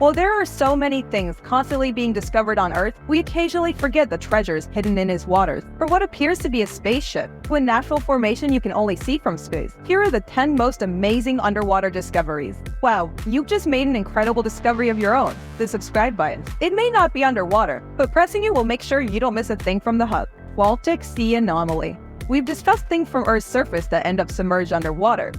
While there are so many things constantly being discovered on Earth, we occasionally forget the treasures hidden in its waters. For what appears to be a spaceship to a natural formation you can only see from space, here are the 10 most amazing underwater discoveries. Wow, you've just made an incredible discovery of your own. The subscribe button. It may not be underwater, but pressing it will make sure you don't miss a thing from the hub. Baltic Sea Anomaly. We've discussed things from Earth's surface that end up submerged underwater.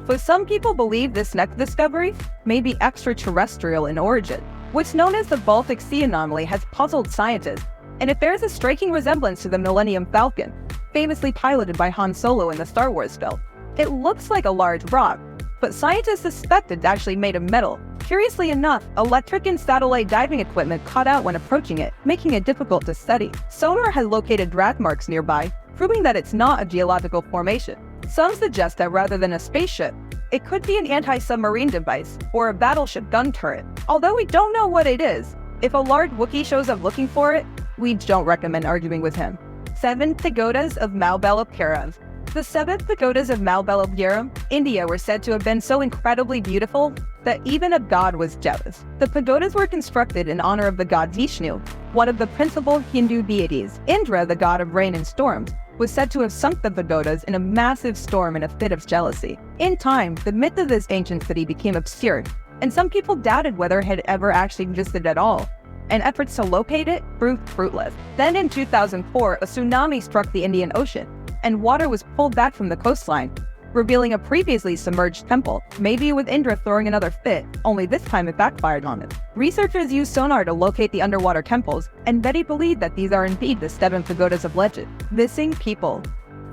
But some people believe this next discovery may be extraterrestrial in origin. What's known as the Baltic Sea Anomaly has puzzled scientists, and it bears a striking resemblance to the Millennium Falcon, famously piloted by Han Solo in the Star Wars film. It looks like a large rock, but scientists suspect it's actually made of metal. Curiously enough, electric and satellite diving equipment caught out when approaching it, making it difficult to study. Sonar has located drag marks nearby, proving that it's not a geological formation. Some suggest that rather than a spaceship, it could be an anti-submarine device or a battleship gun turret. Although we don't know what it is, if a large Wookiee shows up looking for it, we don't recommend arguing with him. 7 Pagodas of Maubalappuram. The 7 pagodas of Maubalappuram, India, were said to have been so incredibly beautiful that even a god was jealous. The pagodas were constructed in honor of the god Vishnu, one of the principal Hindu deities. Indra, the god of rain and storms, was said to have sunk the pagodas in a massive storm in a fit of jealousy. In time, the myth of this ancient city became obscure, and some people doubted whether it had ever actually existed at all, and efforts to locate it proved fruitless. Then in 2004, a tsunami struck the Indian Ocean, and water was pulled back from the coastline, revealing a previously submerged temple, maybe with Indra throwing another fit, only this time it backfired on him. Researchers used sonar to locate the underwater temples, and many believe that these are indeed the 7 pagodas of legend. Missing people.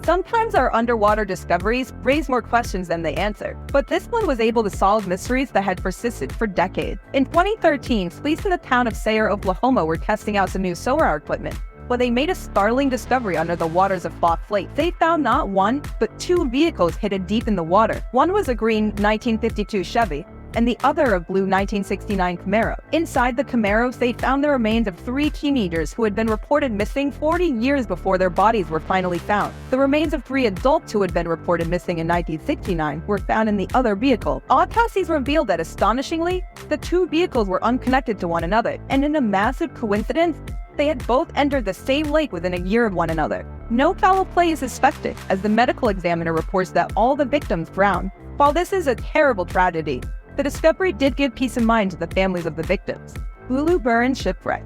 Sometimes our underwater discoveries raise more questions than they answer, but this one was able to solve mysteries that had persisted for decades. In 2013, police in the town of Sayre, Oklahoma were testing out some new sonar equipment when they made a startling discovery under the waters of Fox Lake. They found not one, but 2 vehicles hidden deep in the water. One was a green 1952 Chevy, and the other a blue 1969 Camaro. Inside the Camaros, they found the remains of 3 teenagers who had been reported missing 40 years before their bodies were finally found. The remains of 3 adults who had been reported missing in 1969 were found in the other vehicle. Autopsies revealed that, astonishingly, the 2 vehicles were unconnected to one another, and in a massive coincidence, they had both entered the same lake within a year of one another. No foul play is suspected, as the medical examiner reports that all the victims drowned. While this is a terrible tragedy, the discovery did give peace of mind to the families of the victims. Uluburun Shipwreck.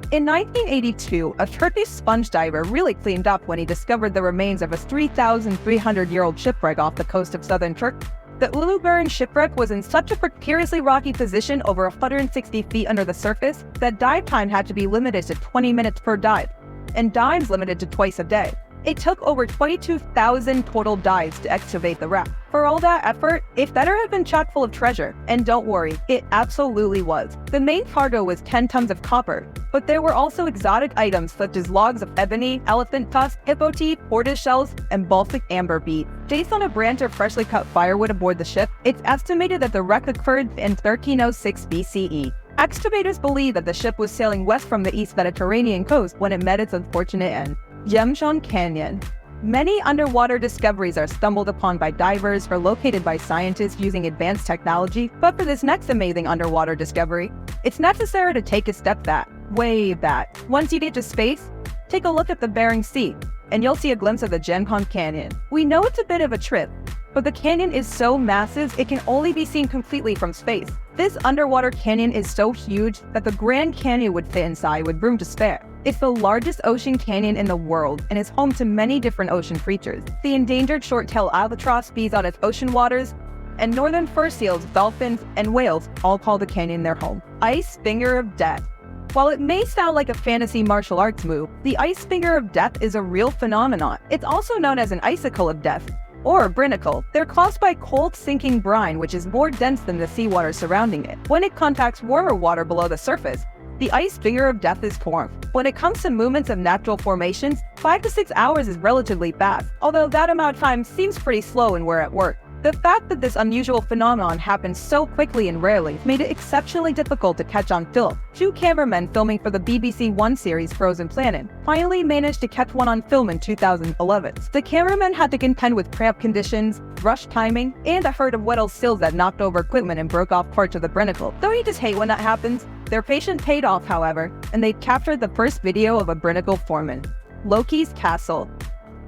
In 1982, a Turkish sponge diver really cleaned up when he discovered the remains of a 3,300-year-old shipwreck off the coast of southern Turkey. The Uluburun shipwreck was in such a precariously rocky position over 160 feet under the surface that dive time had to be limited to 20 minutes per dive, and dives limited to twice a day. It took over 22,000 total dives to excavate the wreck. For all that effort, it better have been chock full of treasure, and don't worry, it absolutely was. The main cargo was 10 tons of copper, but there were also exotic items such as logs of ebony, elephant tusk, hippo teeth, tortoise shells, and Baltic amber bead. Based on a branch of freshly cut firewood aboard the ship, it's estimated that the wreck occurred in 1306 BCE. Excavators believe that the ship was sailing west from the East Mediterranean coast when it met its unfortunate end. Yemshan Canyon. Many underwater discoveries are stumbled upon by divers or located by scientists using advanced technology, but for this next amazing underwater discovery, it's necessary to take a step back, way back. Once you get to space, take a look at the Bering Sea, and you'll see a glimpse of the Gencon Canyon. We know it's a bit of a trip, but the canyon is so massive it can only be seen completely from space. This underwater canyon is so huge that the Grand Canyon would fit inside with room to spare. It's the largest ocean canyon in the world and is home to many different ocean creatures. The endangered short-tailed albatross feeds on its ocean waters, and northern fur seals, dolphins, and whales all call the canyon their home. Ice Finger of Death. While it may sound like a fantasy martial arts move, the Ice Finger of Death is a real phenomenon. It's also known as an icicle of death, or brinicle. They're caused by cold sinking brine, which is more dense than the seawater surrounding it. When it contacts warmer water below the surface, the Ice Finger of Death is formed. When it comes to movements of natural formations, 5 to 6 hours is relatively fast, although that amount of time seems pretty slow when we're at work. The fact that this unusual phenomenon happened so quickly and rarely made it exceptionally difficult to catch on film. Two cameramen filming for the BBC One series Frozen Planet finally managed to catch one on film in 2011. The cameramen had to contend with cramped conditions, rushed timing, and a herd of Weddell sills that knocked over equipment and broke off parts of the binnacle. Though you just hate when that happens, their patience paid off, however, and they captured the first video of a binnacle forming. Loki's Castle.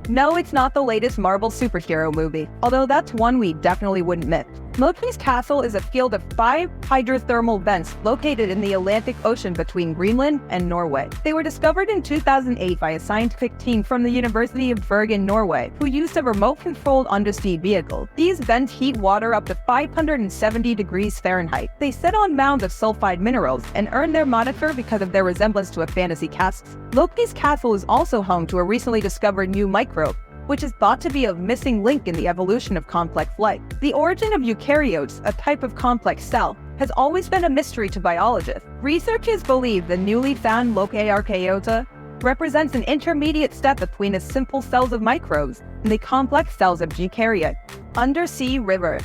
No, it's not the latest Marvel superhero movie, although that's one we definitely wouldn't miss. Loki's Castle is a field of 5 hydrothermal vents located in the Atlantic Ocean between Greenland and Norway. They were discovered in 2008 by a scientific team from the University of Bergen, Norway, who used a remote-controlled undersea vehicle. These vents heat water up to 570 degrees Fahrenheit. They sit on mounds of sulfide minerals and earn their moniker because of their resemblance to a fantasy castle. Loki's Castle is also home to a recently discovered new microbe, which is thought to be a missing link in the evolution of complex life. The origin of eukaryotes, a type of complex cell, has always been a mystery to biologists. Researchers believe the newly found Lokiarchaeota represents an intermediate step between the simple cells of microbes and the complex cells of eukaryotes. Undersea river.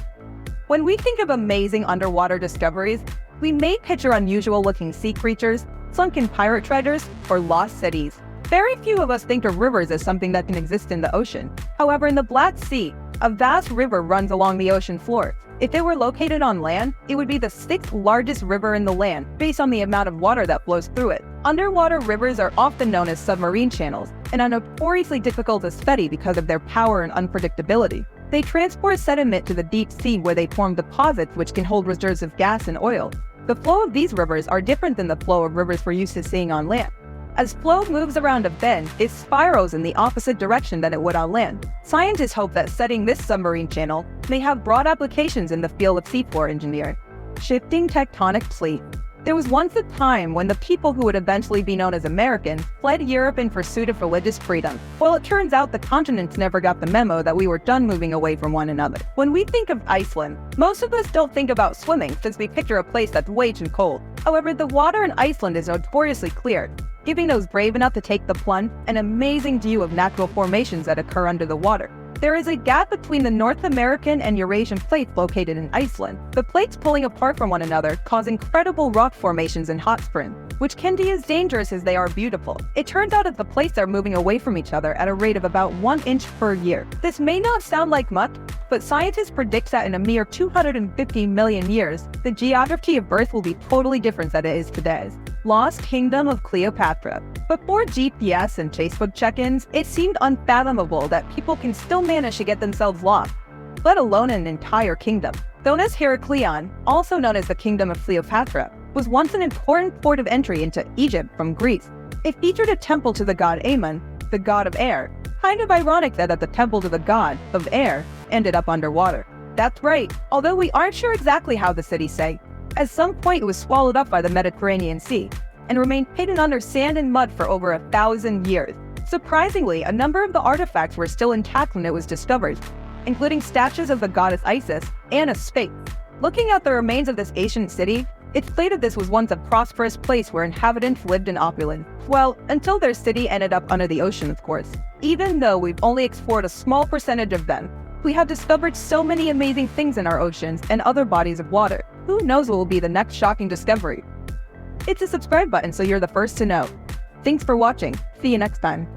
When we think of amazing underwater discoveries, we may picture unusual-looking sea creatures, sunken pirate treasures, or lost cities. Very few of us think of rivers as something that can exist in the ocean. However, in the Black Sea, a vast river runs along the ocean floor. If it were located on land, it would be the 6th largest river in the land, based on the amount of water that flows through it. Underwater rivers are often known as submarine channels, and are notoriously difficult to study because of their power and unpredictability. They transport sediment to the deep sea where they form deposits which can hold reserves of gas and oil. The flow of these rivers are different than the flow of rivers we're used to seeing on land. As flow moves around a bend, it spirals in the opposite direction than it would on land. Scientists hope that studying this submarine channel may have broad applications in the field of seafloor engineering. Shifting tectonic plates. There was once a time when the people who would eventually be known as Americans fled Europe in pursuit of religious freedom. Well, it turns out the continents never got the memo that we were done moving away from one another. When we think of Iceland, most of us don't think about swimming since we picture a place that's way too cold. However, the water in Iceland is notoriously clear, giving those brave enough to take the plunge an amazing view of natural formations that occur under the water. There is a gap between the North American and Eurasian plates located in Iceland. The plates pulling apart from one another cause incredible rock formations and hot springs, which can be as dangerous as they are beautiful. It turns out that the plates are moving away from each other at a rate of about 1 inch per year. This may not sound like much, but scientists predict that in a mere 250 million years, the geography of Earth will be totally different than it is today. Lost Kingdom of Cleopatra. Before GPS and Facebook check-ins, it seemed unfathomable that people can still manage to get themselves lost, let alone an entire kingdom. Known as Heraklion, also known as the Kingdom of Cleopatra, was once an important port of entry into Egypt from Greece. It featured a temple to the god Ammon, the god of air. Kind of ironic that the temple to the god of air ended up underwater. That's right, although we aren't sure exactly how the city sank. At some point it was swallowed up by the Mediterranean Sea, and remained hidden under sand and mud for over 1,000 years. Surprisingly, a number of the artifacts were still intact when it was discovered, including statues of the goddess Isis and a sphinx. Looking at the remains of this ancient city, it's stated this was once a prosperous place where inhabitants lived in opulence. Well, until their city ended up under the ocean, of course. Even though we've only explored a small percentage of them, we have discovered so many amazing things in our oceans and other bodies of water. Who knows what will be the next shocking discovery? Hit the subscribe button so you're the first to know. Thanks for watching. See you next time.